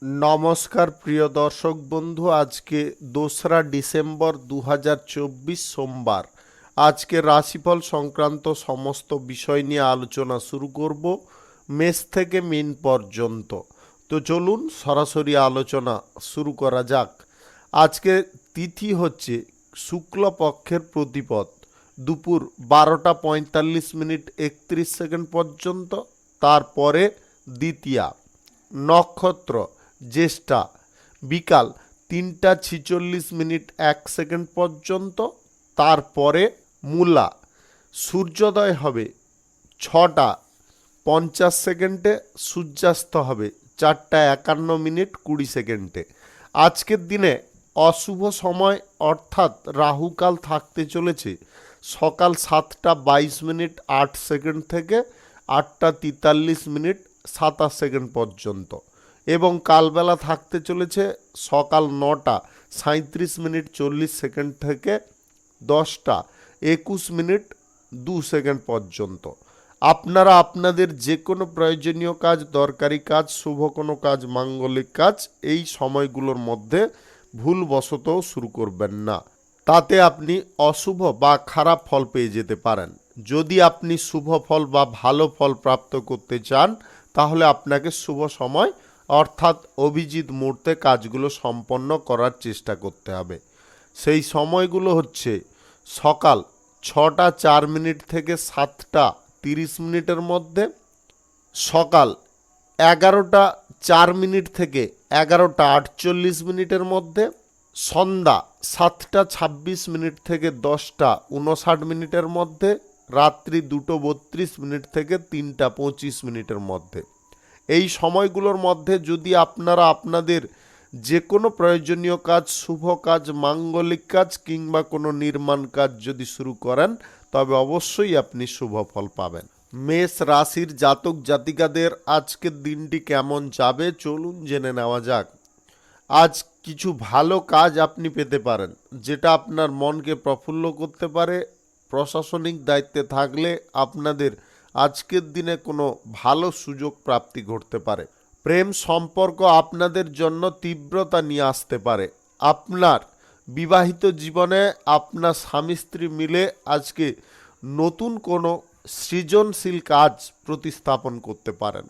নমস্কার প্রিয় দর্শক বন্ধু, আজকে 2রা ডিসেম্বর 2024 সোমবার। আজকে রাশিফল সংক্রান্ত সমস্ত বিষয় নিয়ে আলোচনা শুরু করব, মেষ থেকে মীন পর্যন্ত। তো চলুন সরাসরি আলোচনা শুরু করা যাক। আজকে তিথি হচ্ছে শুক্লপক্ষের প্রতিপদ, দুপুর 12:45 পর্যন্ত। তারপরে দ্বিতীয়া। নক্ষত্র জ্যেষ্ঠা, বিকাল 3টা 46 মিনিট 1 সেকেন্ড পর্যন্ত। তারপরে মূলা। সূর্যোদয় হবে 6টা 50 সেকেন্ডে, সূর্যাস্ত হবে 4টা 51 মিনিট 20 সেকেন্ডে। আজকের দিনে অশুভ সময় অর্থাৎ রাহুকাল থাকতে চলেছে সকাল 7টা 22 মিনিট 8 সেকেন্ড থেকে 8টা 43 মিনিট 27 সেকেন্ড পর্যন্ত, এবং কালবেলা থাকতে চলেছে সকাল 9টা 37 মিনিট 40 সেকেন্ড থেকে 10টা 21 মিনিট 2 সেকেন্ড পর্যন্ত। আপনারা আপনাদের যে কোনো প্রয়োজনীয় কাজ, দরকারি কাজ, শুভ কোনো কাজ, মাঙ্গলিক কাজ এই সময়গুলোর মধ্যে ভুলবশতও শুরু করবেন না, তাতে আপনি অশুভ বা খারাপ ফল পেয়ে যেতে পারেন। যদি আপনি শুভ ফল বা ভালো ফল প্রাপ্ত করতে চান, তাহলে আপনাকে শুভ সময় অর্থাৎ অভিজিৎ মুহূর্তে কাজগুলো সম্পন্ন করার চেষ্টা করতে হবে। সেই সময়গুলো হচ্ছে সকাল 6টা 4 মিনিট থেকে 7টা 30 মিনিটের মধ্যে, সকাল 11টা 4 মিনিট থেকে 11টা 48 মিনিটের মধ্যে, সন্ধ্যা 7টা 26 মিনিট থেকে 10টা 59 মিনিটের মধ্যে, রাত্রি 2টো 32 মিনিট থেকে 3টা 25 মিনিটের মধ্যে। এই সময়গুলোর মধ্যে যদি আপনারা আপনাদের যে কোনো প্রয়োজনীয় কাজ, শুভ কাজ, মাঙ্গলিক কাজ কিংবা কোনো নির্মাণ কাজ যদি শুরু করেন, তবে অবশ্যই আপনি শুভ ফল পাবেন। মেষ রাশির জাতক জাতিকাদের আজকের দিনটি কেমন যাবে চলুন জেনে নেওয়া যাক। আজ কিছু ভালো কাজ আপনি পেতে পারেন, যেটা আপনার মনকে প্রফুল্ল করতে পারে। প্রশাসনিক দায়িত্বে থাকলে আপনাদের আজকের দিনে কোনো ভালো সুযোগ প্রাপ্তি ঘটতে পারে। প্রেম সম্পর্ক আপনাদের জন্য তীব্রতা নিয়ে আসতে পারে। আপনার বিবাহিত জীবনে আপনার স্বামী স্ত্রী মিলে আজকে নতুন কোনো সৃজনশীল কাজ প্রতিস্থাপন করতে পারেন।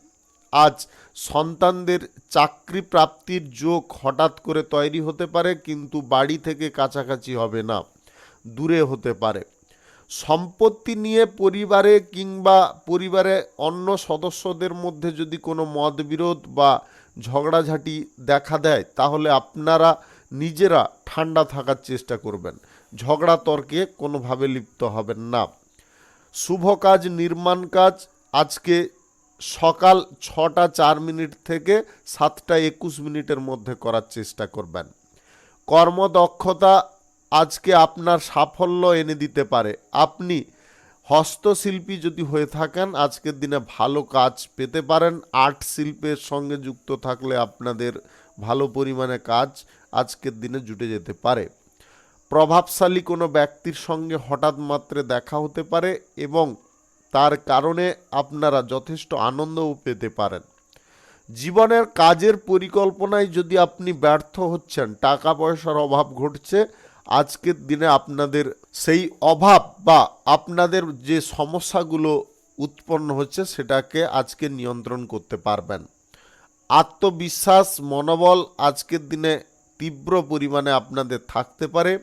আজ সন্তানদের চাকরি প্রাপ্তির যোগ হঠাৎ করে তৈরি হতে পারে, কিন্তু বাড়ি থেকে কাছাকাছি হবে না, দূরে হতে পারে। সম্পত্তি নিয়ে পরিবারে কিংবা পরিবারে অন্য সদস্যদের মধ্যে যদি কোনো মতবিরোধ বা ঝগড়াঝাটি দেখা দেয়, তাহলে আপনারা নিজেরা ঠান্ডা থাকার চেষ্টা করবেন, ঝগড়া তর্কে কোনোভাবে লিপ্ত হবেন না। শুভ কাজ, নির্মাণ কাজ আজকে সকাল 6টা 4 মিনিট থেকে 7টা 21 মিনিটের মধ্যে করার চেষ্টা করবেন। কর্মদক্ষতা আজকে আপনার সাফল্য এনে দিতে পারে। আপনি হস্তশিল্পী যদি হয়ে থাকেন, আজকের দিনে ভালো কাজ পেতে পারেন। আর্ট শিল্পের সঙ্গে যুক্ত থাকলে আপনাদের ভালো পরিমাণে কাজ আজকের দিনে জুটে যেতে পারে। প্রভাবশালী কোনো ব্যক্তির সঙ্গে হঠাৎ মাত্রে দেখা হতে পারে এবং তার কারণে আপনারা যথেষ্ট আনন্দও পেতে পারেন। জীবনের কাজের পরিকল্পনায় যদি আপনি ব্যর্থ হচ্ছেন, টাকা পয়সার অভাব ঘটছে, আজকের দিনে আপনাদের সেই অভাব বা আপনাদের যে সমস্যাগুলো উৎপন্ন হচ্ছে সেটাকে আজকে নিয়ন্ত্রণ করতে পারবেন। আত্মবিশ্বাস, মনোবল আজকের দিনে তীব্র পরিমাণে আপনাদের থাকতে পারে।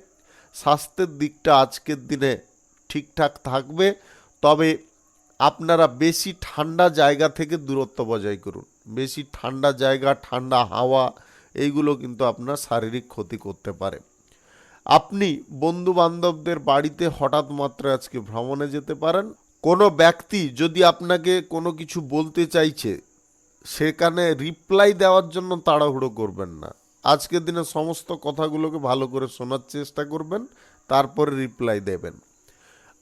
স্বাস্থ্যের দিকটা আজকের দিনে ঠিকঠাক থাকবে, তবে আপনারা বেশি ঠান্ডা জায়গা থেকে দূরত্ব বজায় করুন। বেশি ঠান্ডা জায়গা, ঠান্ডা হাওয়া এইগুলো কিন্তু আপনার শারীরিক ক্ষতি করতে পারে। আপনি বন্ধু বান্ধবদের বাড়িতে হঠাৎ মাত্রায় আজকে ভ্রমণে যেতে পারেন। কোনো ব্যক্তি যদি আপনাকে কোনো কিছু বলতে চাইছে, সেখানে রিপ্লাই দেওয়ার জন্য তাড়াহুড়ো করবেন না। আজকের দিনে সমস্ত কথাগুলোকে ভালো করে শোনার চেষ্টা করবেন, তারপরে রিপ্লাই দেবেন।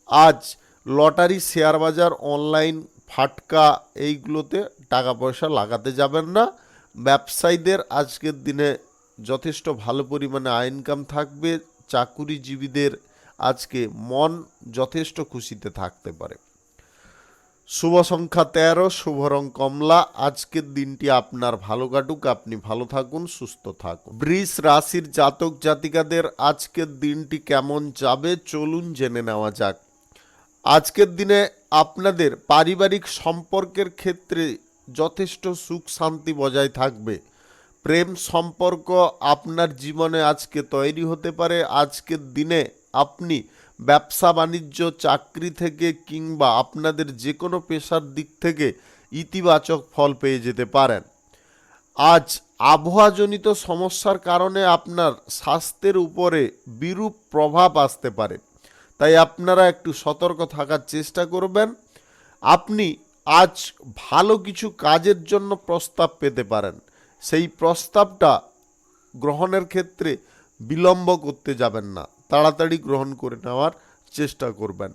আজ লটারি, শেয়ার বাজার, অনলাইন ফাটকা এইগুলোতে টাকা পয়সা লাগাতে যাবেন না। ব্যবসায়ীদের আজকের দিনে যথেষ্ট ভালো পরিমাণে আয় ইনকাম থাকবে। চাকুরিজীবীদের আজকে মন যথেষ্ট খুশিতে থাকতে পারে। শুভ সংখ্যা 13, শুভ রং কমলা। আজকের দিনটি আপনার ভালো কাটুক, আপনি ভালো থাকুন, সুস্থ থাকুন। বৃষ রাশির জাতক জাতিকাদের আজকের দিনটি কেমন যাবে চলুন জেনে নেওয়া যাক। আজকের দিনে আপনাদের পারিবারিক সম্পর্কের ক্ষেত্রে যথেষ্ট সুখ শান্তি বজায় থাকবে। প্রেম সম্পর্ক আপনার জীবনে আজকে তৈরি হতে পারে। আজকের দিনে আপনি ব্যবসা বাণিজ্য চাকরি থেকে কিংবা আপনাদের যে কোনো পেশার দিক থেকে ইতিবাচক ফল পেয়ে যেতে পারেন। আজ আবহাওয়াজনিত সমস্যার কারণে আপনার স্বাস্থ্যের উপরে বিরূপ প্রভাব আসতে পারে, তাই আপনারা একটু সতর্ক থাকার চেষ্টা করবেন। আপনি আজ ভালো কিছু কাজের জন্য প্রস্তাব পেতে পারেন। সেই প্রস্তাবটা গ্রহণের ক্ষেত্রে বিলম্ব করতে যাবেন না, তাড়াতাড়ি গ্রহণ করে নেওয়ার চেষ্টা করবেন।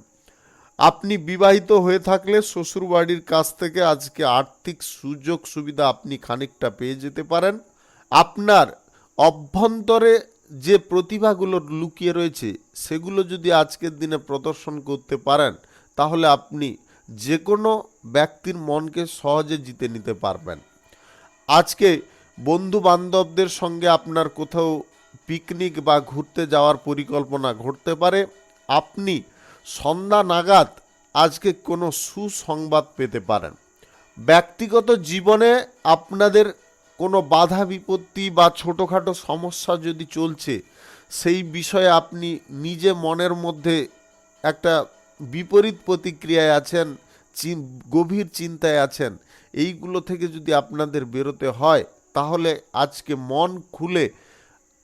আপনি বিবাহিত হয়ে থাকলে শ্বশুরবাড়ির কাছ থেকে আজকে আর্থিক সুযোগ সুবিধা আপনি খানিকটা পেয়ে যেতে পারেন। আপনার অভ্যন্তরে যে প্রতিভাগুলো লুকিয়ে রয়েছে সেগুলো যদি আজকের দিনে প্রদর্শন করতে পারেন তাহলে আপনি যে কোনো ব্যক্তির মনকে সহজে জিতে নিতে পারবেন। আজকে বন্ধু বান্ধবদের সঙ্গে আপনার কোথাও পিকনিক বা ঘুরতে যাওয়ার পরিকল্পনা ঘটতে পারে। আপনি সন্ধ্যা নাগাদ আজকে কোনো সুসংবাদ পেতে পারেন। ব্যক্তিগত জীবনে আপনাদের কোনো বাধা বিপত্তি বা ছোটোখাটো সমস্যা যদি চলছে, সেই বিষয়ে আপনি নিজে মনের মধ্যে একটা বিপরীত প্রতিক্রিয়ায় আছেন, গভীর চিন্তায় আছেন, এইগুলো থেকে যদি আপনাদের বেরোতে হয় তাহলে আজকে মন খুলে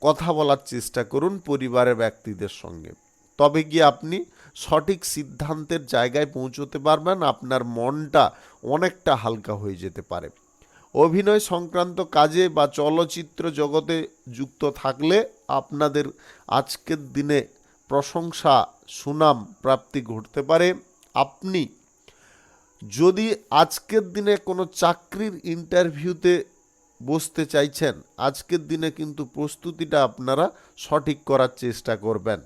কথা বলার চেষ্টা করুন পরিবারের ব্যক্তিদের সঙ্গে। তবে গিয়ে আপনি সঠিক সিদ্ধান্তের জায়গায় পৌঁছতে পারবেন, আপনার মনটা অনেকটা হালকা হয়ে যেতে পারে। অভিনয় সংক্রান্ত কাজে বা চলচ্চিত্র জগতে যুক্ত থাকলে আপনাদের আজকের দিনে প্রশংসা সুনাম প্রাপ্তি ঘটতে পারে। আপনি যদি আজকের দিনে কোনো চাকরির ইন্টারভিউতে বসতে চাইছেন, আজকের দিনে কিন্তু প্রস্তুতিটা আপনারা সঠিক করার চেষ্টা করবেন।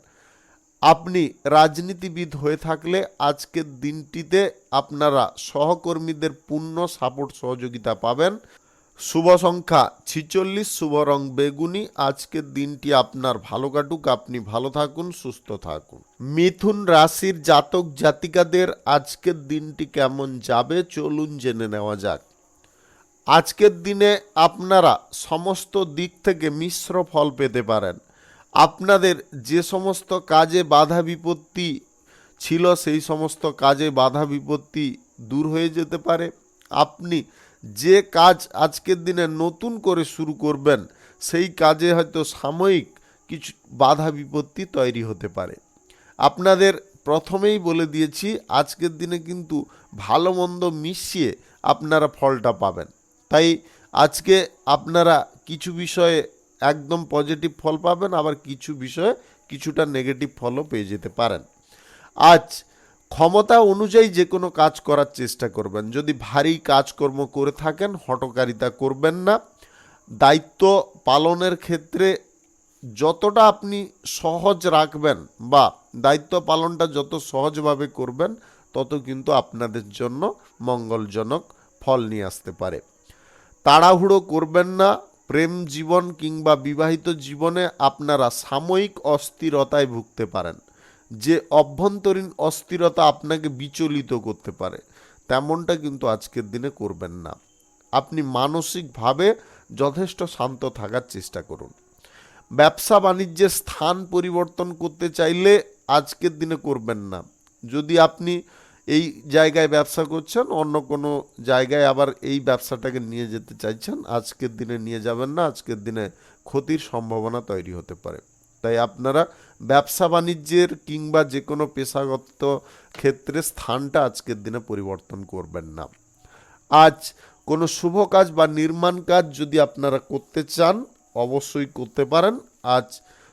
আপনি রাজনীতিবিদ হয়ে থাকলে আজকের দিনটিতে আপনারা সহকর্মীদের পূর্ণ সাপোর্ট সহযোগিতা পাবেন। শুভ সংখ্যা 46, শুভ রং বেগুনি। আজকের দিনটি আপনার ভালো কাটুক, আপনি ভালো থাকুন, সুস্থ থাকুন। মিথুন রাশির জাতক জাতিকাদের আজকের দিনটি কেমন যাবে চলুন জেনে নেওয়া যাক। আজকের দিনে আপনারা সমস্ত দিক থেকে মিশ্র ফল পেতে পারেন। আপনাদের যে সমস্ত কাজে বাধা বিপত্তি ছিল সেই সমস্ত কাজে বাধা বিপত্তি দূর হয়ে যেতে পারে। আপনি যে কাজ আজকের দিনে নতুন করে শুরু করবেন সেই কাজে হয়তো সাময়িক কিছু বাধা বিপত্তি তৈরি হতে পারে। আপনাদের প্রথমেই বলে দিয়েছি আজকের দিনে কিন্তু ভালো মন্দ মিশিয়ে আপনারা ফলটা পাবেন। তাই আজকে আপনারা কিছু বিষয়ে একদম পজিটিভ ফল পাবেন, আবার কিছু বিষয়ে কিছুটা নেগেটিভ ফলও পেয়ে যেতে পারেন। আজ ক্ষমতা অনুযায়ী যে কোনো কাজ করার চেষ্টা করবেন। যদি ভারী কাজকর্ম করে থাকেন হঠকারিতা করবেন না। দায়িত্ব পালনের ক্ষেত্রে যতটা আপনি সহজ রাখবেন বা দায়িত্ব পালনটা যত সহজভাবে করবেন তত কিন্তু আপনাদের জন্য মঙ্গলজনক ফল নিয়ে আসতে পারে। তাড়াহুড়ো করবেন না। প্রেম জীবন কিংবা বিবাহিত জীবনে আপনারা সাময়িক অস্থিরতায় ভুগতে পারেন। যে অভ্যন্তরীণ অস্থিরতা আপনাকে বিচলিত করতে পারে তেমনটা কিন্তু আজকের দিনে করবেন না। আপনি মানসিকভাবে যথেষ্ট শান্ত থাকার চেষ্টা করুন। ব্যবসা বাণিজ্যের স্থান পরিবর্তন করতে চাইলে আজকের দিনে করবেন না। যদি আপনি এই জায়গায় ব্যবসা করছেন, অন্য কোনো জায়গায় আবার এই ব্যবসাটাকে নিয়ে যেতে চাইছেন, আজকের দিনে নিয়ে যাবেন না। আজকের দিনে ক্ষতির সম্ভাবনা তৈরি হতে পারে। তাই আপনারা ব্যবসা বাণিজ্যের কিংবা যে কোনো পেশাগত ক্ষেত্রে স্থানটা আজকের দিনে পরিবর্তন করবেন না। আজ কোনো শুভ কাজ বা নির্মাণ কাজ যদি আপনারা করতে চান অবশ্যই করতে পারেন। আজ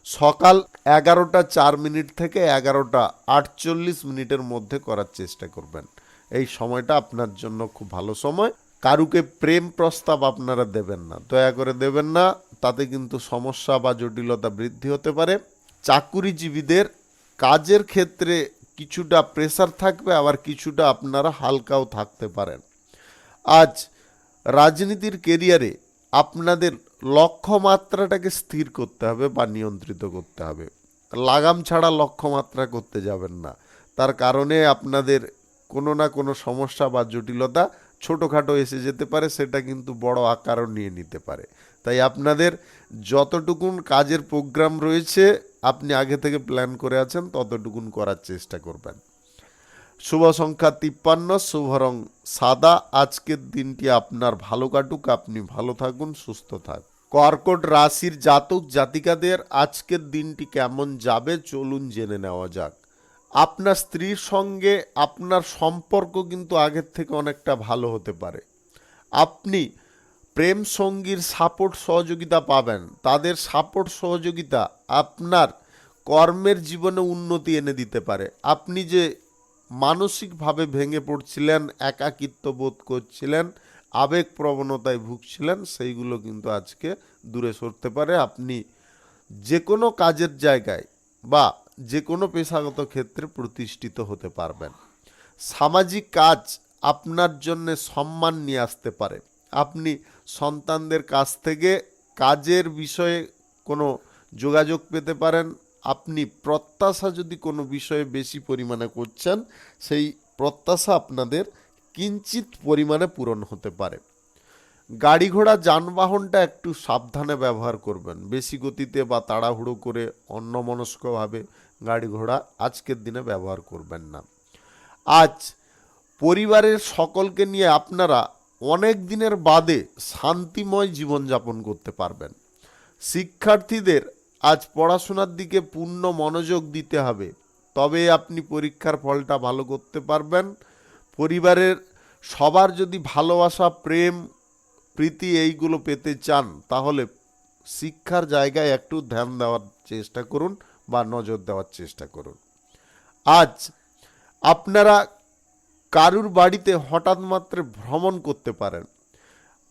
সকাল 11:04 থেকে 11:48 মধ্যে করার চেষ্টা করবেন। এই সময়টা আপনার জন্য খুব ভালো সময়। কারুকে প্রেম প্রস্তাব আপনারা দেবেন না, দয়া করে দেবেন না, তাতে কিন্তু সমস্যা বা জটিলতা বৃদ্ধি হতে পারে। চাকুরিজীবীদের কাজের ক্ষেত্রে কিছুটা প্রেসার থাকবে, আবার কিছুটা আপনারা হালকাও থাকতে পারেন। আজ রাজনীতির কেরিয়ারে আপনাদের লক্ষ্যমাত্রাটাকে স্থির করতে হবে বা নিয়ন্ত্রিত করতে হবে। লাগাম ছাড়া লক্ষ্যমাত্রা করতে যাবেন না, তার কারণে আপনাদের কোনো না কোনো সমস্যা বা জটিলতা ছোটোখাটো এসে যেতে পারে, সেটা কিন্তু বড় আকারও নিয়ে নিতে পারে। তাই আপনাদের যতটুকুন কাজের প্রোগ্রাম রয়েছে আপনি আগে থেকে প্ল্যান করে আছেন ততটুকুন করার চেষ্টা করবেন। শুভ সংখ্যা 53, শুভ রং সাদা। আজকের দিনটি আপনার ভালো কাটুক, আপনি ভালো থাকুন, সুস্থ থাকুন। কর্কট রাশির জাতক জাতিকাদের আজকের দিনটি কেমন যাবে চলুন জেনে নেওয়া যাক। আপনার স্ত্রীর সঙ্গে আপনার সম্পর্ক কিন্তু আগের থেকে অনেকটা ভালো হতে পারে। আপনি প্রেম সঙ্গীর সাপোর্ট সহযোগিতা পাবেন। তাদের সাপোর্ট সহযোগিতা আপনার কর্মের জীবনে উন্নতি এনে দিতে পারে। আপনি যে মানসিকভাবে ভেঙে পড়ছিলেন, একাকিত্ব বোধ করছিলেন, আবেগ প্রবণতায় ভুগছিলেন, সেইগুলো কিন্তু আজকে দূরে সরতে পারে। আপনি যে কোনো কাজের জায়গায় বা যে কোনো পেশাগত ক্ষেত্রে প্রতিষ্ঠিত হতে পারবেন। সামাজিক কাজ আপনার জন্য সম্মান নিয়ে আসতে পারে। আপনি সন্তানদের কাছ থেকে কাজের বিষয়ে কোনো যোগাযোগ পেতে পারেন। আপনি প্রত্যাশা যদি কোনো বিষয়ে বেশি পরিমাণে করছেন, সেই প্রত্যাশা আপনাদের কিঞ্চিত পরিমাণে পূরণ হতে পারে। গাড়ি ঘোড়া যানবাহনটা একটু সাবধানে ব্যবহার করবেন। বেশি গতিতে বা তাড়াহুড়ো করে অন্যমনস্কভাবে গাড়ি ঘোড়া আজকের দিনে ব্যবহার করবেন না। আজ পরিবারের সকলকে নিয়ে আপনারা অনেক দিনের বাদে শান্তিময় জীবনযাপন করতে পারবেন। শিক্ষার্থীদের আজ পড়াশোনার দিকে পূর্ণ মনোযোগ দিতে হবে, তবে আপনি পরীক্ষার ফলটা ভালো করতে পারবেন। পরিবারের সবার যদি ভালোবাসা, প্রেম, প্রীতি এইগুলো পেতে চান, তাহলে শিক্ষার জায়গায় একটু ধ্যান দেওয়ার চেষ্টা করুন বা নজর দেওয়ার চেষ্টা করুন। আজ আপনারা কারুর বাড়িতে হঠাৎ মাত্রে ভ্রমণ করতে পারেন।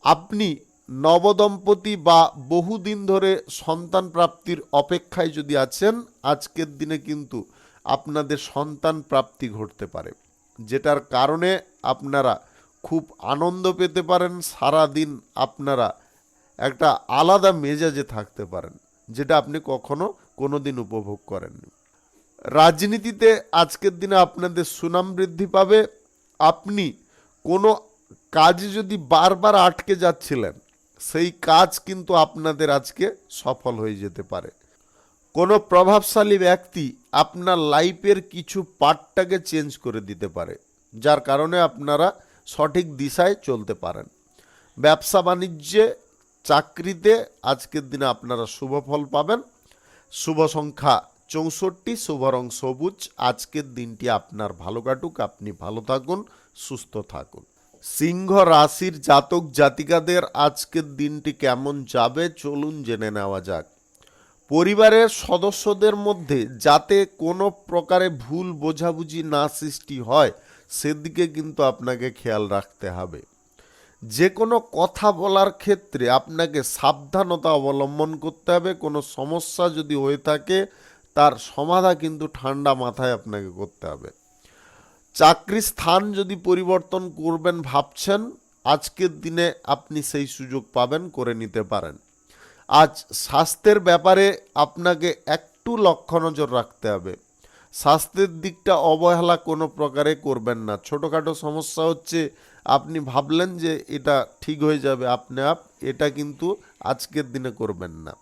আপনি নবদম্পতি বা বহুদিন ধরে সন্তান প্রাপ্তির অপেক্ষায় যদি আছেন, আজকের দিনে কিন্তু আপনাদের সন্তান প্রাপ্তি ঘটতে পারে, যেটার কারণে আপনারা খুব আনন্দ পেতে পারেন। সারা দিন আপনারা একটা আলাদা মেজাজে থাকতে পারেন, যেটা আপনি কখনো কোনো দিন উপভোগ করেননি। রাজনীতিতে আজকের দিনে আপনাদের সুনাম বৃদ্ধি পাবে। আপনি কোনো কাজে যদি বারবার আটকে যাচ্ছিলেন, সেই কাজ কিন্তু আপনাদের আজকে সফল হয়ে যেতে পারে। কোনো প্রভাবশালী ব্যক্তি আপনার লাইফের কিছু পার্টটাকে চেঞ্জ করে দিতে পারে, যার কারণে আপনারা সঠিক দিশায় চলতে পারেন। ব্যবসা বাণিজ্যে, চাকরিতে আজকের দিনে আপনারা শুভ ফল পাবেন। শুভ সংখ্যা 64, শুভ রং সবুজ। আজকের দিনটি আপনার ভালো কাটুক, আপনি ভালো থাকুন, সুস্থ থাকুন। সিংহ রাশির জাতক জাতিকাদের আজকের দিনটি কেমন যাবে চলুন জেনে নেওয়া যাক। পরিবারের সদস্যদের মধ্যে যাতে কোনো প্রকারে ভুল বোঝাবুঝি না সৃষ্টি হয়, সেদিকে কিন্তু আপনাকে খেয়াল রাখতে হবে। যে কোনো কথা বলার ক্ষেত্রে আপনাকে সাবধানতা অবলম্বন করতে হবে। কোনো সমস্যা যদি হয়ে থাকে, তার সমাধান কিন্তু ঠান্ডা মাথায় আপনাকে করতে হবে। চাকরির স্থান যদি পরিবর্তন করবেন ভাবছেন, আজকের দিনে আপনি সেই সুযোগ পাবেন, করে নিতে পারেন। আজ স্বাস্থ্যের ব্যাপারে আপনাকে একটু লক্ষ্য নজর রাখতে হবে। স্বাস্থ্যের দিকটা অবহেলা কোনো প্রকারে করবেন না। ছোটোখাটো সমস্যা হচ্ছে, আপনি ভাবলেন যে এটা ঠিক হয়ে যাবে আপনি এটা কিন্তু আজকের দিনে করবেন না।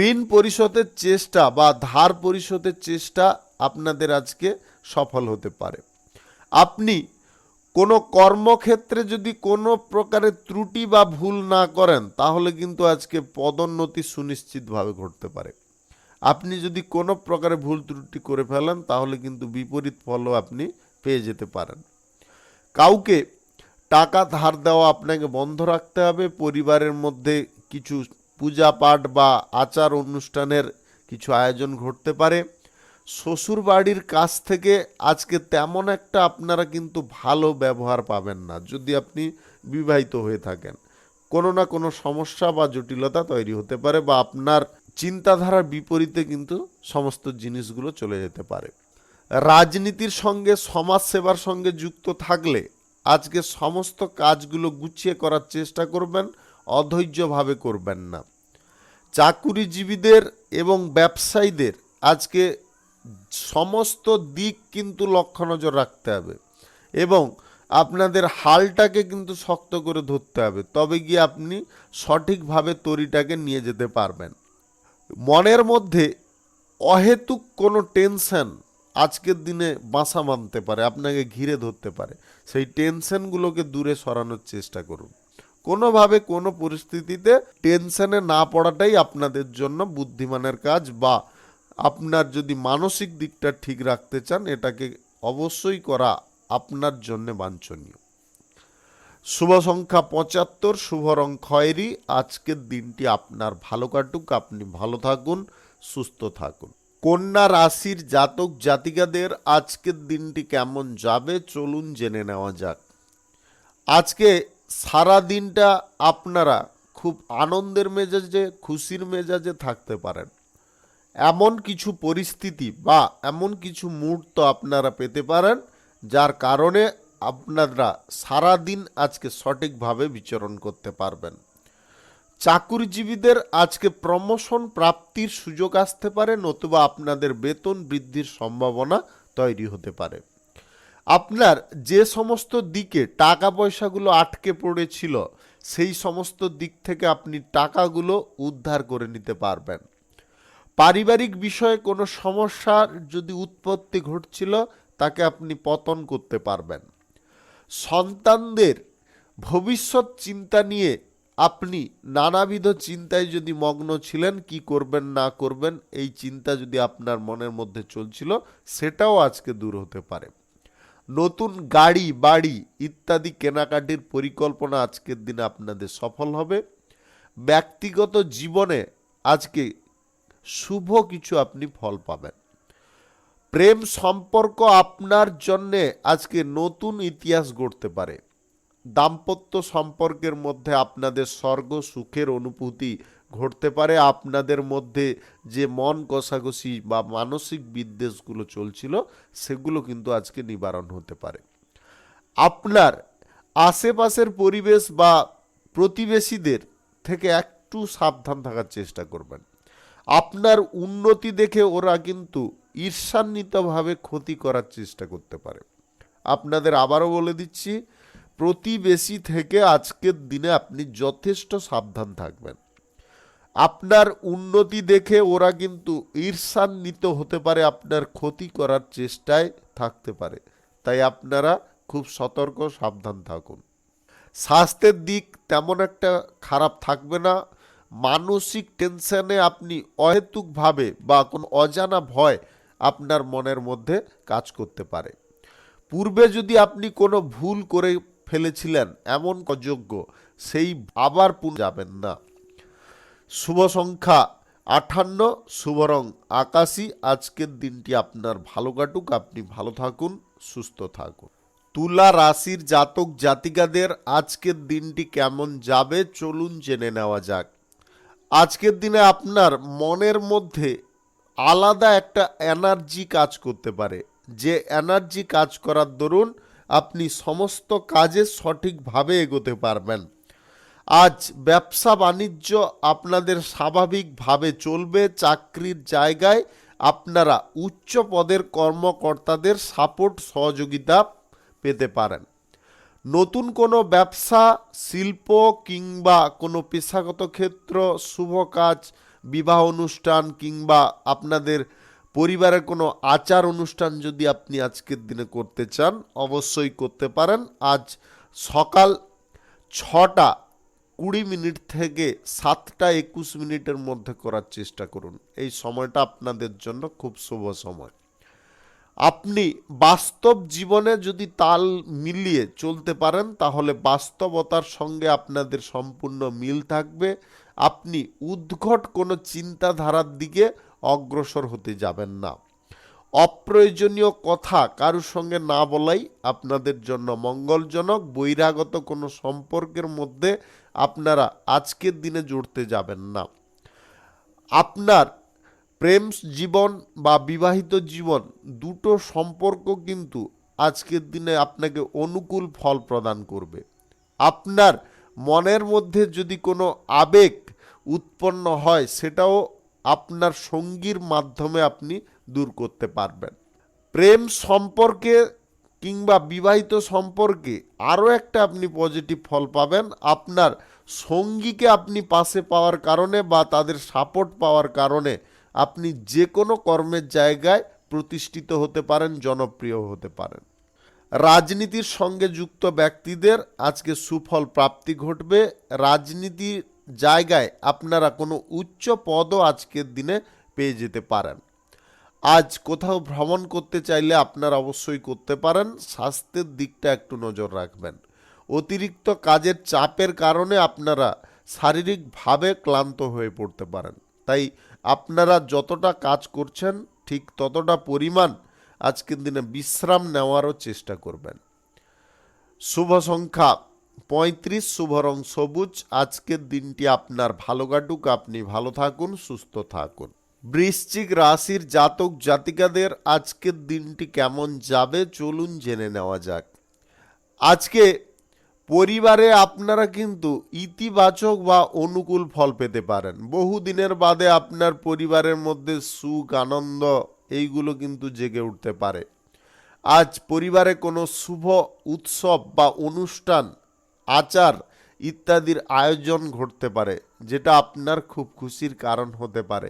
ঋণ পরিশোধের চেষ্টা বা ধার পরিশোধের চেষ্টা আপনাদের আজকে সফল হতে পারে। আপনি কোনো কর্মক্ষেত্রে যদি কোনো প্রকারের ত্রুটি বা ভুল না করেন, তাহলে কিন্তু আজকে পদোন্নতি সুনিশ্চিতভাবে ঘটতে পারে। আপনি যদি কোনো প্রকারে ভুল ত্রুটি করে ফেলেন, তাহলে কিন্তু বিপরীত ফলও আপনি পেয়ে যেতে পারেন। কাউকে টাকা ধার দেওয়া আপনাকে বন্ধ রাখতে হবে। পরিবারের মধ্যে কিছু পূজা পাঠ বা আচার অনুষ্ঠানের কিছু আয়োজন ঘটতে পারে। শ্বশুর বাড়ির কাছ থেকে আজকে তেমন একটা আপনারা কিন্তু ভালো ব্যবহার পাবেন না। যদি আপনি বিবাহিত হয়ে থাকেন, কোনো না কোনো সমস্যা বা জটিলতা তৈরি হতে পারে, বা আপনার চিন্তাধারার বিপরীতে কিন্তু সমস্ত জিনিসগুলো চলে যেতে পারে। রাজনীতির সঙ্গে সমাজ সেবার সঙ্গে যুক্ত থাকলে আজকে সমস্ত কাজগুলো গুছিয়ে করার চেষ্টা করবেন, অধৈর্যভাবে করবেন না। চাকুরিজীবীদের এবং ব্যবসায়ীদের আজকে সমস্ত দিক কিন্তু লক্ষ্য নজর রাখতে হবে এবং আপনাদের হালটাকে কিন্তু শক্ত করে ধরতে হবে, তবে গিয়ে আপনি সঠিকভাবে তরিটাকে নিয়ে যেতে পারবেন। মনের মধ্যে অহেতুক কোনো টেনশন আজকের দিনে বাসা বাঁধতে পারে, আপনাকে ঘিরে ধরতে পারে। সেই টেনশনগুলোকে দূরে সরানোর চেষ্টা করুন। কোনোভাবে কোনো পরিস্থিতিতে টেনশনে না পড়াটাই আপনাদের জন্য বুদ্ধিমানের কাজ, বা আপনার যদি মানসিক দিকটা ঠিক রাখতে চান এটাকে অবশ্যই করা আপনার জন্য বাঞ্ছনীয়। শুভ সংখ্যা 75, শুভ রং খয়েরি। আজকের দিনটি আপনার ভালো কাটুক, আপনি ভালো থাকুন, সুস্থ থাকুন। কন্যা রাশির জাতক জাতিকাদের আজকের দিনটি কেমন যাবে চলুন জেনে নেওয়া যাক। আজকে সারা দিনটা আপনারা খুব আনন্দের মেজাজে, খুশির মেজাজে থাকতে পারেন। এমন কিছু পরিস্থিতি বা এমন কিছু মুহূর্ত আপনারা পেতে পারেন যার কারণে আপনারা সারা দিন আজকে সঠিকভাবে বিচরণ করতে পারবেন। চাকুরিজীবীদের আজকে প্রমোশন প্রাপ্তির সুযোগ আসতে পারে, নতুবা আপনাদের বেতন বৃদ্ধির সম্ভাবনা তৈরি হতে পারে। আপনার যে সমস্ত দিকে টাকা পয়সাগুলো আটকে পড়েছিল সেই সমস্ত দিক থেকে আপনি টাকাগুলো উদ্ধার করে নিতে পারবেন। পারিবারিক বিষয়ে কোনো সমস্যার যদি উৎপত্তি ঘটছিল তাকে আপনি পতন করতে পারবেন। সন্তানদের ভবিষ্যৎ চিন্তা নিয়ে আপনি নানাবিধ চিন্তায় যদি মগ্ন ছিলেন, কি করবেন না করবেন এই চিন্তা যদি আপনার মনের মধ্যে চলছিল সেটাও আজকে দূর হতে পারে। নতুন গাড়ি বাড়ি ইত্যাদি কেনাকাটির পরিকল্পনা আজকের দিনে আপনাদের সফল হবে। ব্যক্তিগত জীবনে আজকে শুভ কিছু আপনি ফল পাবেন। প্রেম সম্পর্ক আপনার জন্যে আজকে নতুন ইতিহাস গড়তে পারে। দাম্পত্য সম্পর্কের মধ্যে আপনাদের স্বর্গ সুখের অনুভূতি ঘটতে পারে। আপনাদের মধ্যে যে মন কষাকষি বা মানসিক বিদ্বেষগুলো চলছিল সেগুলো কিন্তু আজকে নিবারণ হতে পারে। আপনার আশেপাশের পরিবেশ বা প্রতিবেশীদের থেকে একটু সাবধান থাকার চেষ্টা করবেন। আপনার উন্নতি দেখে ওরা কিন্তু ঈর্ষান্বিতভাবে ক্ষতি করার চেষ্টা করতে পারে। আপনাদের আবারও বলে দিচ্ছি, প্রতিবেশী থেকে আজকের দিনে আপনি যথেষ্ট সাবধান থাকবেন। আপনার উন্নতি দেখে ওরা কিন্তু ঈর্ষান্বিত হতে পারে, আপনার ক্ষতি করার চেষ্টায় থাকতে পারে। তাই আপনারা খুব সতর্ক সাবধান থাকুন। স্বাস্থ্যের দিক তেমন একটা খারাপ থাকবে না। মানসিক টেনশনে আপনি অহেতুকভাবে বা কোনো অজানা ভয় আপনার মনের মধ্যে কাজ করতে পারে। পূর্বে যদি আপনি কোনো ভুল করে ফেলেছিলেন এমন অযোগ্য সেই আবার যাবেন না। শুভ সংখ্যা 58, শুভ রং আকাশী। আজকের দিনটি আপনার ভালো কাটুক, আপনি ভালো থাকুন, সুস্থ থাকুন। তুলা রাশির জাতক জাতিকাদের আজকের দিনটি কেমন যাবে চলুন জেনে নেওয়া যাক। আজকের দিনে আপনার মনের মধ্যে আলাদা একটা এনার্জি কাজ করতে পারে, যে এনার্জি কাজ করার দরুন আপনি সমস্ত কাজে সঠিকভাবে এগোতে পারবেন। আজ ব্যবসা বাণিজ্য আপনাদের স্বাভাবিকভাবে চলবে। চাকরির জায়গায় আপনারা উচ্চ পদের কর্মকর্তাদের সাপোর্ট সহযোগিতা পেতে পারেন। নতুন কোনো ব্যবসা শিল্প কিংবা কোনো পেশাগত ক্ষেত্র, শুভ কাজ, বিবাহ অনুষ্ঠান কিংবা আপনাদের পরিবারের কোনো আচার অনুষ্ঠান যদি আপনি আজকের দিনে করতে চান অবশ্যই করতে পারেন। আজ সকাল 6:20 থেকে 7:21 মধ্যে করার চেষ্টা করুন। এই সময়টা আপনাদের জন্য খুব শুভ সময়। আপনি বাস্তব জীবনে যদি তাল মিলিয়ে চলতে পারেন তাহলে বাস্তবতার সঙ্গে আপনাদের সম্পূর্ণ মিল থাকবে। আপনি উদ্ভট কোনো চিন্তাধারার দিকে অগ্রসর হতে যাবেন না। অপ্রয়োজনীয় কথা কারোর সঙ্গে না বলাই আপনাদের জন্য মঙ্গলজনক। বহিরাগত কোনো সম্পর্কের মধ্যে আপনারা আজকের দিনে জড়তে যাবেন না। আপনার প্রেম জীবন বা বিবাহিত জীবন দুটো সম্পর্ক কিন্তু আজকের দিনে আপনাকে অনুকূল ফল প্রদান করবে। আপনার মনের মধ্যে যদি কোনো আবেগ উৎপন্ন হয় সেটাও আপনার সঙ্গীর মাধ্যমে আপনি দূর করতে পারবেন। প্রেম সম্পর্কে কিংবা বিবাহিত সম্পর্কে আরও একটা আপনি পজিটিভ ফল পাবেন। আপনার সঙ্গীকে আপনি পাশে পাওয়ার কারণে বা তাদের সাপোর্ট পাওয়ার কারণে আপনি যে কোনো কর্মের জায়গায় প্রতিষ্ঠিত হতে পারেন, জনপ্রিয় হতে পারেন। রাজনীতির সঙ্গে যুক্ত ব্যক্তিদের আজকে সুফল প্রাপ্তি ঘটবে। রাজনীতির জায়গায় আপনারা কোনো উচ্চ পদও আজকের দিনে পেয়ে যেতে পারেন। আজ কোথাও ভ্রমণ করতে চাইলে আপনারা অবশ্যই করতে পারেন। স্বাস্থ্যের দিকটা একটু নজর রাখবেন। অতিরিক্ত কাজের চাপের কারণে আপনারা শারীরিকভাবে ক্লান্ত হয়ে পড়তে পারেন। তাই আপনারা যতটা কাজ করছেন ঠিক ততটা পরিমাণ আজকের দিনে বিশ্রাম নেওয়ারও চেষ্টা করবেন। শুভ সংখ্যা 35, শুভ রং সবুজ। আজকের দিনটি আপনার ভালো কাটুক, আপনি ভালো থাকুন, সুস্থ থাকুন। বৃশ্চিক রাশির জাতক জাতিকাদের আজকের দিনটি কেমন যাবে চলুন জেনে নেওয়া যাক। আজকে পরিবারে আপনারা কিন্তু ইতিবাচক বা অনুকূল ফল পেতে পারেন। বহুদিনের বাদে আপনার পরিবারের মধ্যে সুখ আনন্দ এইগুলো কিন্তু জেগে উঠতে পারে। আজ পরিবারে কোনো শুভ উৎসব বা অনুষ্ঠান, আচার ইত্যাদির আয়োজন ঘটতে পারে, যেটা আপনার খুব খুশির কারণ হতে পারে।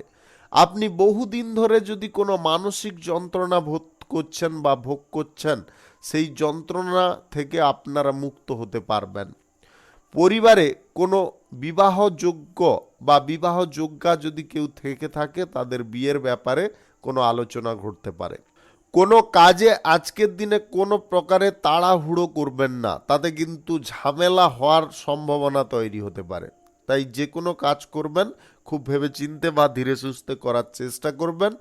আপনি বহুদিন ধরে যদি কোনো মানসিক যন্ত্রণা ভোগ করছেন বা ভোগ করছেন, সেই যন্ত্রণা থেকে আপনারা মুক্ত হতে পারবেন। পরিবারে কোনো বিবাহযোগ্য বা বিবাহযোগ্যা যদি কেউ থেকে থাকে তাদের বিয়ের ব্যাপারে কোনো আলোচনা ঘটতে পারে। কোনো কাজে আজকের দিনে কোনো প্রকারে তাড়াহুড়ো করবেন না, তাতে কিন্তু ঝামেলা হওয়ার সম্ভাবনা তৈরি হতে পারে। তাই যে কোনো কাজ করবেন খুব ভেবেচিন্তে বা ধীরে সুস্থে করার চেষ্টা করবেন।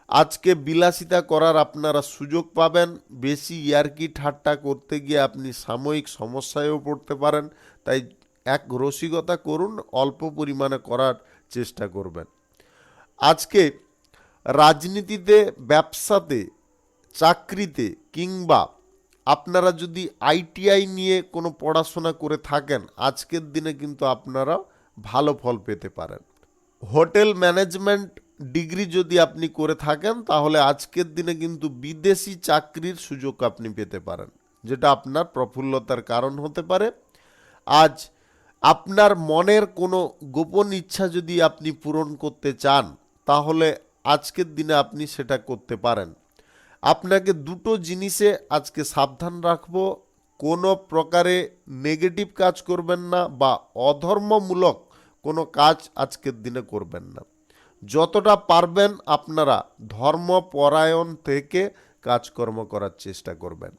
আজকে বিলাসিতা করার আপনারা সুযোগ পাবেন। বেশি ইয়ার্কি ঠাট্টা করতে গিয়ে আপনি সাময়িক সমস্যায়ও পড়তে পারেন। তাই এক রসিকতা করুন, অল্প পরিমাণে করার চেষ্টা করবেন। আজকে রাজনীতিতে, ব্যবসাতে, চাকরিতে কিংবা আপনারা যদি আইটিআই নিয়ে কোনো পড়াশোনা করে থাকেন, আজকের দিনে কিন্তু আপনারা ভালো ফল পেতে পারেন। হোটেল ম্যানেজমেন্ট ডিগ্রি যদি আপনি করে থাকেন তাহলে আজকের দিনে কিন্তু বিদেশি চাকরির সুযোগ আপনি পেতে পারেন, যেটা আপনার প্রফুল্লতার কারণ হতে পারে। আজ আপনার মনের কোনো গোপন ইচ্ছা যদি আপনি পূরণ করতে চান তাহলে আজকের দিনে আপনি সেটা করতে পারেন। আপনাকে দুটো জিনিসে আজকে সাবধান রাখবো, কোনো প্রকারে নেগেটিভ কাজ করবেন না বা অধর্মমূলক কোনো কাজ আজকের দিনে করবেন না। যতটা পারবেন আপনারা ধর্মপরায়ণ থেকে কাজকর্ম করার চেষ্টা করবেন।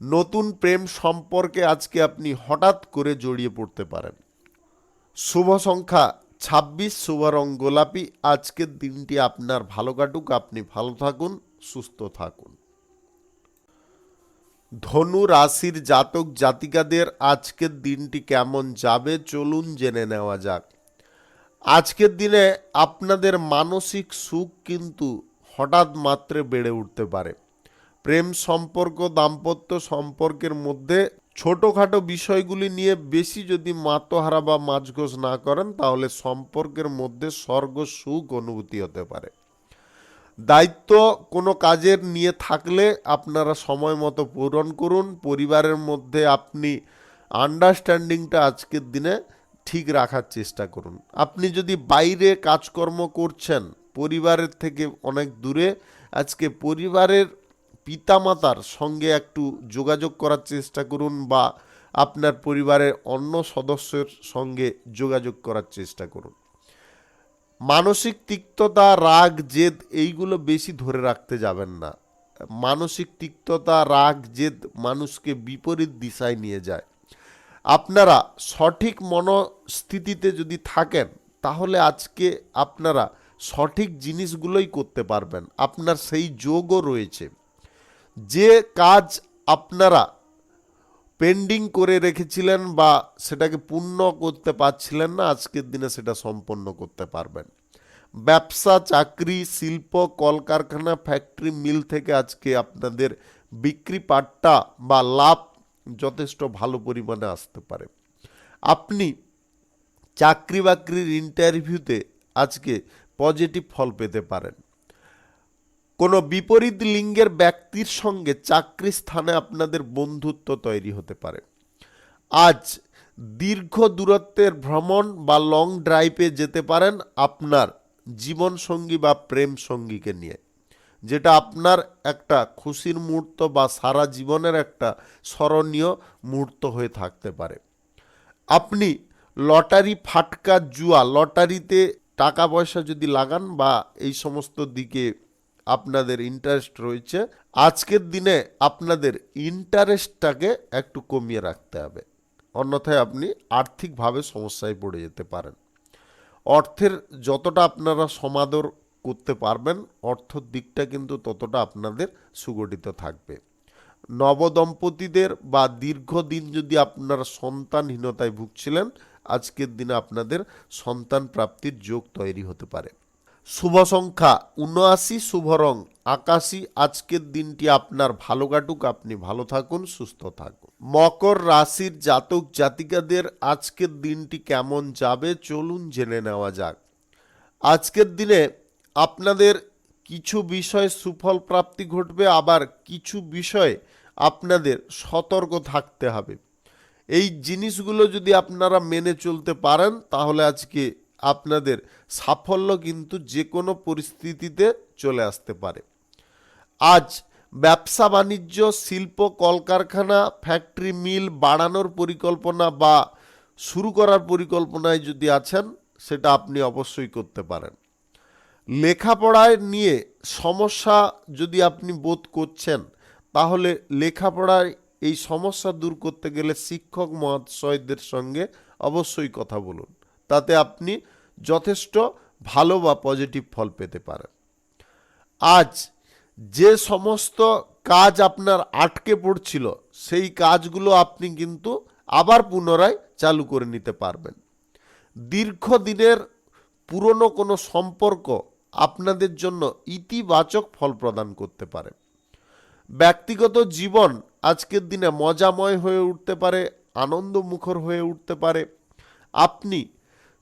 নতুন প্রেম সম্পর্কে আজকে আপনি হঠাৎ করে জড়িয়ে পড়তে পারেন। শুভ সংখ্যা 26, শুভ রং গোলাপি। আজকের দিনটি আপনার ভালো কাটুক, আপনি ভালো থাকুন, সুস্থ থাকুন। ধনু রাশির জাতক জাতিকাদের আজকের দিনটি কেমন যাবে চলুন জেনে নেওয়া যাক। আজকের দিনে আপনাদের মানসিক সুখ কিন্তু হঠাৎ মাত্রে বেড়ে উঠতে পারে। প্রেম সম্পর্ক, দাম্পত্য সম্পর্কের মধ্যে ছোটোখাটো বিষয়গুলি নিয়ে বেশি যদি মাতোহারা বা মাঝঘোষ না করেন তাহলে সম্পর্কের মধ্যে স্বর্গ সুখ অনুভূতি হতে পারে। দায়িত্ব কোনো কাজের নিয়ে থাকলে আপনারা সময় মতো পূরণ করুন। পরিবারের মধ্যে আপনি আন্ডারস্ট্যান্ডিংটা আজকের দিনে ঠিক রাখার চেষ্টা করুন। আপনি যদি বাইরে কাজকর্ম করছেন পরিবারের থেকে অনেক দূরে, আজকে পরিবারের পিতামাতার সঙ্গে একটু যোগাযোগ করার চেষ্টা করুন বা আপনার পরিবারের অন্য সদস্যের সঙ্গে যোগাযোগ করার চেষ্টা করুন। মানসিক তিক্ততা, রাগ, জেদ এইগুলো বেশি ধরে রাখতে যাবেন না। মানসিক তিক্ততা, রাগ, জেদ মানুষকে বিপরীত দিশায় নিয়ে যায়। আপনারা সঠিক মনস্থিতিতে যদি থাকেন তাহলে আজকে আপনারা সঠিক জিনিসগুলোই করতে পারবেন। আপনার সেই যোগও রয়েছে। যে কাজ আপনারা পেন্ডিং করে রেখেছিলেন বা সেটাকে পূর্ণ করতে পারছিলেন না, আজকের দিনে সেটা সম্পন্ন করতে পারবেন। ব্যবসা, চাকরি, শিল্প, কলকারখানা, ফ্যাক্টরি, মিল থেকে আজকে আপনাদের বিক্রি পাট্টা বা লাভ যথেষ্ট ভালো পরিমাণে আসতে পারে। আপনি চাকরি বাকরির ইন্টারভিউতে আজকে পজিটিভ ফল পেতে পারেন। কোনো বিপরীত লিঙ্গের ব্যক্তির সঙ্গে চাকরি স্থানে আপনাদের বন্ধুত্ব তৈরি হতে পারে। আজ দীর্ঘ দূরত্বের ভ্রমণ বা লং ড্রাইভে যেতে পারেন আপনার জীবন সঙ্গী বা প্রেম সঙ্গীকে নিয়ে, যেটা আপনার একটা খুশির মুহূর্ত বা সারা জীবনের একটা স্মরণীয় মুহূর্ত হয়ে থাকতে পারে। আপনি লটারি, ফাটকা, জুয়া, লটারিতে টাকা পয়সা যদি লাগান বা এই সমস্ত দিকে আপনাদের ইন্টারেস্ট রয়েছে, আজকের দিনে আপনাদের ইন্টারেস্টটাকে একটু কমিয়ে রাখতে হবে, অন্যথায় আপনি আর্থিকভাবে সমস্যায় পড়ে যেতে পারেন। অর্থের যতটা আপনারা সমাদর করতে পারবেন, অর্থের দিকটা কিন্তু ততটা আপনাদের সুগঠিত থাকবে। নবদম্পতিদের বা দীর্ঘদিন যদি আপনারা সন্তানহীনতায় ভুগছিলেন, আজকের দিনে আপনাদের সন্তান প্রাপ্তির যোগ তৈরি হতে পারে। শুভ সংখ্যা ৭৯, শুভ রং আকাশী। আজকের দিনটি আপনার ভালো কাটুক, আপনি ভালো থাকুন, সুস্থ থাকুন। মকর রাশির জাতক জাতিকাদের আজকের দিনটি কেমন যাবে চলুন জেনে নেওয়া যাক। আজকের দিনে আপনাদের কিছু বিষয়ে সুফল প্রাপ্তি ঘটবে, আবার কিছু বিষয়ে আপনাদের সতর্ক থাকতে হবে। এই জিনিসগুলো যদি আপনারা মেনে চলতে পারেন, তাহলে আজকে আপনাদের সাফল্য কিন্তু যে কোনো পরিস্থিতিতে চলে আসতে পারে। আজ ব্যবসা বাণিজ্য, শিল্প, কলকারখানা, ফ্যাক্টরি, মিল বাড়ানোর পরিকল্পনা বা শুরু করার পরিকল্পনায় যদি আছেন, সেটা আপনি অবশ্যই করতে পারেন। লেখাপড়ায় নিয়ে সমস্যা যদি আপনি বোধ করছেন, তাহলে লেখাপড়ায় এই সমস্যা দূর করতে গেলে শিক্ষক মহাশয়দের সঙ্গে অবশ্যই কথা বলুন, তাতে আপনি যথেষ্ট ভালো বা পজিটিভ ফল পেতে পারেন। আজ যে সমস্ত কাজ আপনার আটকে পড়ছিল, সেই কাজগুলো আপনি কিন্তু আবার পুনরায় চালু করে নিতে পারবেন। দীর্ঘদিনের পুরনো কোনো সম্পর্ক আপনাদের জন্য ইতিবাচক ফল প্রদান করতে পারে। ব্যক্তিগত জীবন আজকের দিনে মজাময় হয়ে উঠতে পারে, আনন্দমুখর হয়ে উঠতে পারে। আপনি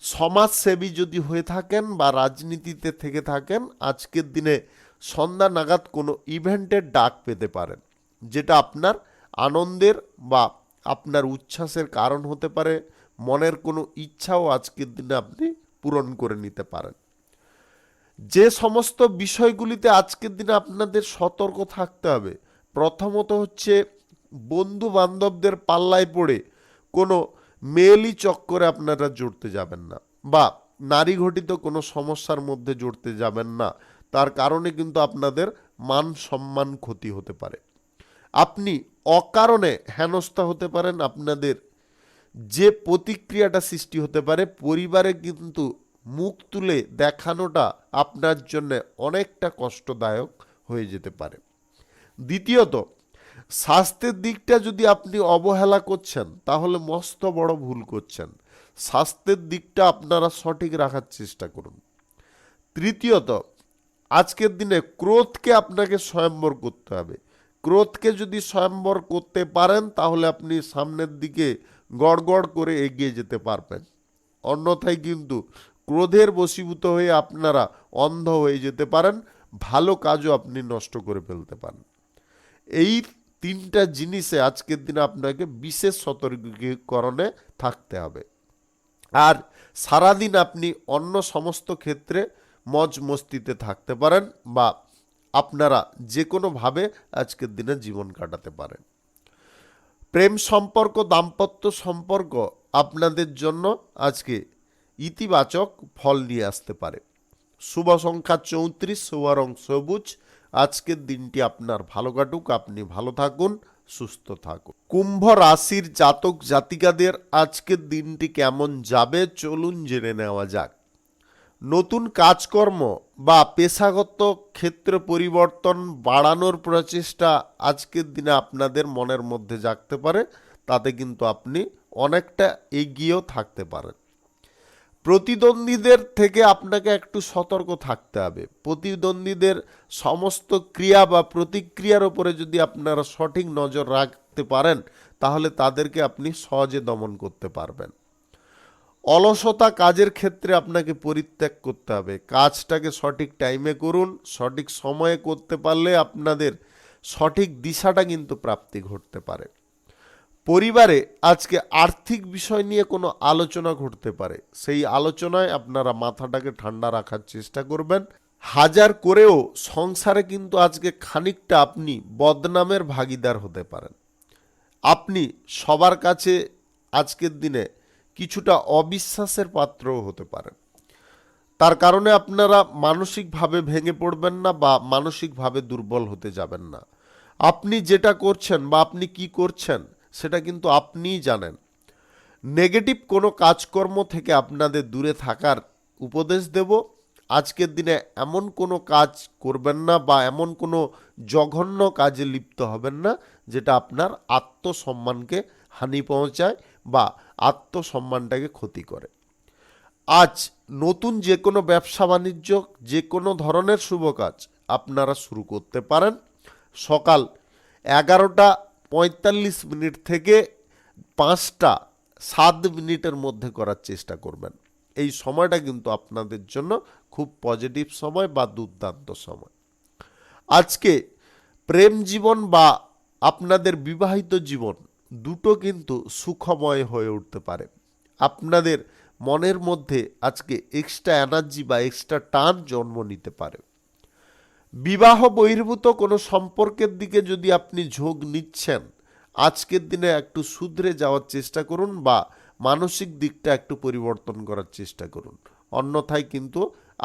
সমাজসেবী যদি হয়ে থাকেন বা রাজনীতিতে থেকে থাকেন, আজকের দিনে সন্ধ্যা নাগাদ কোনো ইভেন্টের ডাক পেতে পারেন, যেটা আপনার আনন্দের বা আপনার উচ্ছ্বাসের কারণ হতে পারে। মনের কোনো ইচ্ছাও আজকের দিনে আপনি পূরণ করে নিতে পারেন। যে সমস্ত বিষয়গুলিতে আজকের দিনে আপনাদের সতর্ক থাকতে হবে, প্রথমত হচ্ছে বন্ধু বান্ধবদের পাল্লায় পড়ে কোনো মেয়েলি চক্করে আপনারা জড়তে যাবেন না, বা নারী ঘটিত কোনো সমস্যার মধ্যে জড়তে যাবেন না। তার কারণে কিন্তু আপনাদের মান সম্মান ক্ষতি হতে পারে। আপনি অকারণে হেনস্থা হতে পারেন। আপনাদের যে প্রতিক্রিয়াটা সৃষ্টি হতে পারে, পরিবারে কিন্তু মুখ তুলে দেখানোটা আপনার জন্য অনেকটা কষ্টদায়ক হয়ে যেতে পারে। দ্বিতীয়ত, স্বাস্থ্যের দিকটা যদি আপনি অবহেলা করছেন, তাহলে মস্ত বড় ভুল করছেন। স্বাস্থ্যের দিকটা আপনারা সঠিক রাখার চেষ্টা করুন। তৃতীয়ত, আজকের দিনে ক্রোধকে আপনাকে স্বয়ম্বর করতে হবে। ক্রোধকে যদি স্বয়ম্বর করতে পারেন, তাহলে আপনি সামনের দিকে গড়গড় করে এগিয়ে যেতে পারবেন। অন্যথায় কিন্তু ক্রোধের বশীভূত হয়ে আপনারা অন্ধ হয়ে যেতে পারেন, ভালো কাজও আপনি নষ্ট করে ফেলতে পারেন। এই তিনটা জিনিসে আজকের দিনে আপনাকে বিশেষ সতর্কীকরণে থাকতে হবে। আর সারাদিন আপনি অন্য সমস্ত ক্ষেত্রে মজ মস্তিতে থাকতে পারেন, বা আপনারা যে কোনোভাবে আজকের দিনে জীবন কাটাতে পারেন। প্রেম সম্পর্ক, দাম্পত্য সম্পর্ক আপনাদের জন্য আজকে ইতিবাচক ফল নিয়ে আসতে পারে। শুভ সংখ্যা ৩৪, শুভ রং সবুজ। আজকের দিনটি আপনার ভালো কাটুক, আপনি ভালো থাকুন, সুস্থ থাকুন। কুম্ভ রাশির জাতক জাতিকাদের আজকের দিনটি কেমন যাবে চলুন জেনে নেওয়া যাক। নতুন কাজকর্ম বা পেশাগত ক্ষেত্র পরিবর্তন বাড়ানোর প্রচেষ্টা আজকের দিনে আপনাদের মনের মধ্যে জাগতে পারে, তাতে কিন্তু আপনি অনেকটা এগিয়েও থাকতে পারেন। প্রতিদ্বন্দ্বীদের থেকে আপনাকে একটু সতর্ক থাকতে হবে। প্রতিদ্বন্দ্বীদের সমস্ত ক্রিয়া বা প্রতিক্রিয়ার উপরে যদি আপনারা সঠিক নজর রাখতে পারেন, তাহলে তাদেরকে আপনি সহজে দমন করতে পারবেন। অলসতা কাজের ক্ষেত্রে আপনাকে পরিত্যাগ করতে হবে। কাজটাকে সঠিক টাইমে করুন, সঠিক সময়ে করতে পারলে আপনাদের সঠিক দিশাটা কিন্তু প্রাপ্তি ঘটতে পারে। পরিবারে আজকে আর্থিক বিষয় নিয়ে কোনো আলোচনা ঘটতে পারে, সেই আলোচনায় আপনারা মাথাটাকে ঠান্ডা রাখার চেষ্টা করবেন। হাজার করেও সংসারে কিন্তু আজকে খানিকটা আপনি বদনামের ভাগীদার হতে পারেন। আপনি সবার কাছে আজকের দিনে কিছুটা অবিশ্বাসের পাত্রও হতে পারেন। তার কারণে আপনারা মানসিকভাবে ভেঙে পড়বেন না বা মানসিকভাবে দুর্বল হতে যাবেন না। আপনি যেটা করছেন বা আপনি কি করছেন সেটা কিন্তু আপনিই জানেন। নেগেটিভ কোনো কাজকর্ম থেকে আপনাদের দূরে থাকার উপদেশ দেব। আজকের দিনে এমন কোনো কাজ করবেন না বা এমন কোনো জঘন্য কাজে লিপ্ত হবেন না যেটা আপনার আত্মসম্মানকে হানি পৌঁছায় বা আত্মসম্মানটাকে ক্ষতি করে। আজ নতুন যে কোনো ব্যবসা বাণিজ্য, যে কোনো ধরনের শুভ কাজ আপনারা শুরু করতে পারেন। সকাল 11:45 থেকে 5:07 মধ্যে করার চেষ্টা করবেন। এই সময়টা কিন্তু আপনাদের জন্য খুব পজিটিভ সময় বা দুর্দান্ত সময়। আজকে প্রেম জীবন বা আপনাদের বিবাহিত জীবন দুটো কিন্তু সুখময় হয়ে উঠতে পারে। আপনাদের মনের মধ্যে আজকে এক্সট্রা এনার্জি বা এক্সট্রা টান জন্ম নিতে পারে। বিবাহ বহির্ভূত কোনো সম্পর্কের দিকে যদি আপনি ঝোঁক নিচ্ছেন, আজকের দিনে একটু শুধরে যাওয়ার চেষ্টা করুন বা মানসিক দিকটা একটু পরিবর্তন করার চেষ্টা করুন। অন্যথায় কিন্তু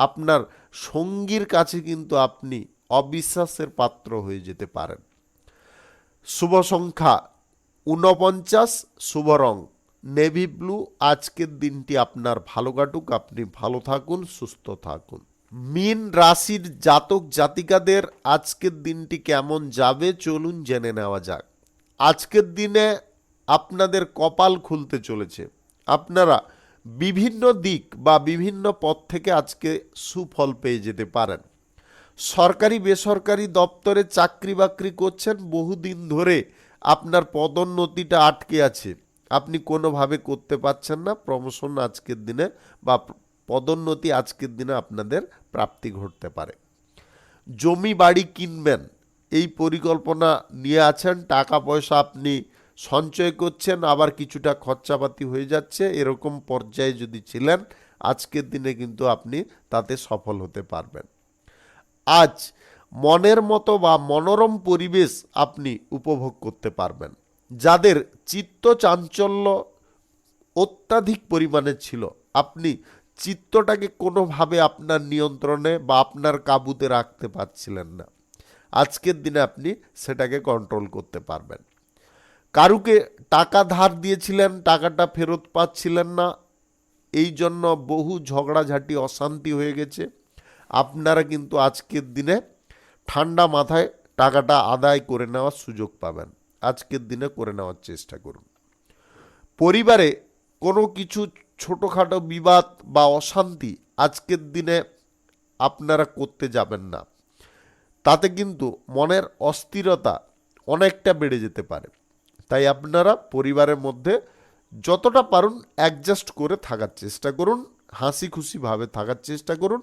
আপনার সঙ্গীর কাছে কিন্তু আপনি অবিশ্বাসের পাত্র হয়ে যেতে পারেন। শুভ সংখ্যা 49, শুভ রং নেভি ব্লু। আজকের দিনটি আপনার ভালো কাটুক, আপনি ভালো থাকুন, সুস্থ থাকুন। মীন রাশির জাতক জাতিকাদের আজকের দিনটি কেমন যাবে চলুন জেনে নেওয়া যাক। আজকের দিনে আপনাদের কপাল খুলতে চলেছে। আপনারা বিভিন্ন দিক বা বিভিন্ন পথ থেকে আজকে সুফল পেয়ে যেতে পারেন। সরকারি বেসরকারি দপ্তরে চাকরি বাকরি করছেন, বহুদিন ধরে আপনার পদোন্নতিটা আটকে আছে, আপনি কোনোভাবে করতে পারছেন না। প্রমোশন আজকের দিনে বা পদোন্নতি আজকের দিনে আপনাদের প্রাপ্তি ঘটতে পারে। জমি বাড়ি কিনবেন এই পরিকল্পনা নিয়ে আছেন, টাকা পয়সা আপনি সঞ্চয় করছেন, আবার কিছুটা খরচাপাতি হয়ে যাচ্ছে, এরকম পর্যায়ে যদি ছিলেন আজকের দিনে কিন্তু আপনি তাতে সফল হতে পারবেন। আজ মনের মতো বা মনোরম পরিবেশ আপনি উপভোগ করতে পারবেন। যাদের চিত্ত চাঞ্চল্য অত্যাধিক পরিমাণে ছিল, আপনি চিত্তটাকে কোনোভাবে আপনার নিয়ন্ত্রণে বা আপনার কাবুতে রাখতে পারছিলেন না, আজকের দিনে আপনি সেটাকে কন্ট্রোল করতে পারবেন। কারুকে টাকা ধার দিয়েছিলেন, টাকাটা ফেরত পাচ্ছিলেন না, এই জন্য বহু ঝগড়াঝাটি অশান্তি হয়ে গেছে। আপনারা কিন্তু আজকের দিনে ঠান্ডা মাথায় টাকাটা আদায় করে নেওয়ার সুযোগ পাবেন। আজকের দিনে করে নেওয়ার চেষ্টা করুন। পরিবারে কোনো কিছু ছোটোখাটো বিবাদ বা অশান্তি আজকের দিনে আপনারা করতে যাবেন না, তাতে কিন্তু মনের অস্থিরতা অনেকটা বেড়ে যেতে পারে। তাই আপনারা পরিবারের মধ্যে যতটা পারুন অ্যাডজাস্ট করে থাকার চেষ্টা করুন, হাসি খুশিভাবে থাকার চেষ্টা করুন।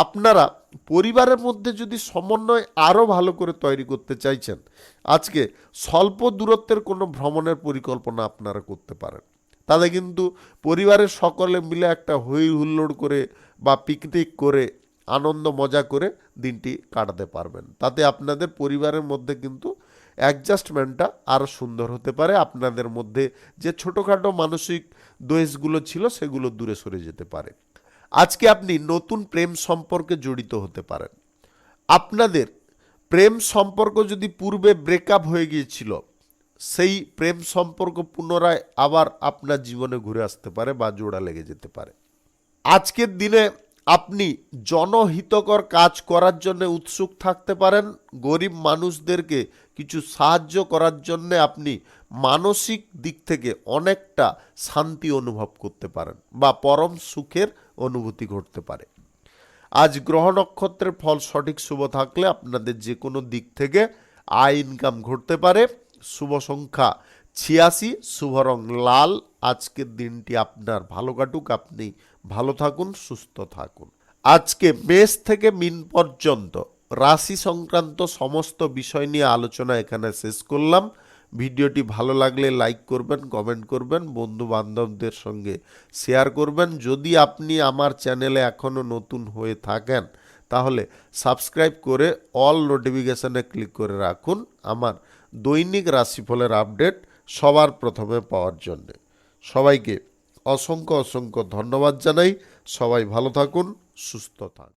আপনারা পরিবারের মধ্যে যদি সমন্বয় আরও ভালো করে তৈরি করতে চাইছেন, আজকে স্বল্প দূরত্বের কোনো ভ্রমণের পরিকল্পনা আপনারা করতে পারেন। তাতে কিন্তু পরিবারের সকলে মিলে একটা হই হুল্লোড় করে বা পিকনিক করে আনন্দ মজা করে দিনটি কাটাতে পারবেন। তাতে আপনাদের পরিবারের মধ্যে কিন্তু অ্যাডজাস্টমেন্টটা আরও সুন্দর হতে পারে। আপনাদের মধ্যে যে ছোটোখাটো মানসিক দোষগুলো ছিল সেগুলো দূরে সরে যেতে পারে। আজকে আপনি নতুন প্রেম সম্পর্কে জড়িত হতে পারেন। আপনাদের প্রেম সম্পর্ক যদি পূর্বে ব্রেকআপ হয়ে গিয়েছিল, সেই প্রেম সম্পর্ক পুনরায় আবার আপনার জীবনে ঘুরে আসতে পারে বা জোড়া লেগে যেতে পারে। আজকের দিনে আপনি জনহিতকর কাজ করার জন্য উৎসুক থাকতে পারেন। গরিব মানুষদেরকে কিছু সাহায্য করার জন্য আপনি মানসিক দিক থেকে অনেকটা শান্তি অনুভব করতে পারেন বা পরম সুখের অনুভূতি ঘটতে পারে। আজ গ্রহ নক্ষত্রের ফল সঠিক শুভ থাকলে আপনাদের যে কোনো দিক থেকে আয় ইনকাম ঘটতে পারে। শুভ সংখ্যা 86, শুভ রং লাল। আজকের দিনটি আপনার ভালো কাটুক, আপনি ভালো থাকুন, সুস্থ থাকুন। আজকে মেষ থেকে মিন পর্যন্ত রাশি সংক্রান্ত সমস্ত বিষয় নিয়ে আলোচনা এখানে শেষ করলাম। ভিডিওটি ভালো লাগলে লাইক করবেন, কমেন্ট করবেন, বন্ধু বান্ধবদের সঙ্গে শেয়ার করবেন। যদি আপনি আমার চ্যানেলে এখনও নতুন হয়ে থাকেন তাহলে সাবস্ক্রাইব করে অল নোটিফিকেশানে ক্লিক করে রাখুন আমার দৈনিক রাশিফলের আপডেট সবার প্রথমে পাওয়ার জন্যে। সবাইকে অসংখ্য অসংখ্য ধন্যবাদ জানাই। সবাই ভালো থাকুন, সুস্থ থাকুন।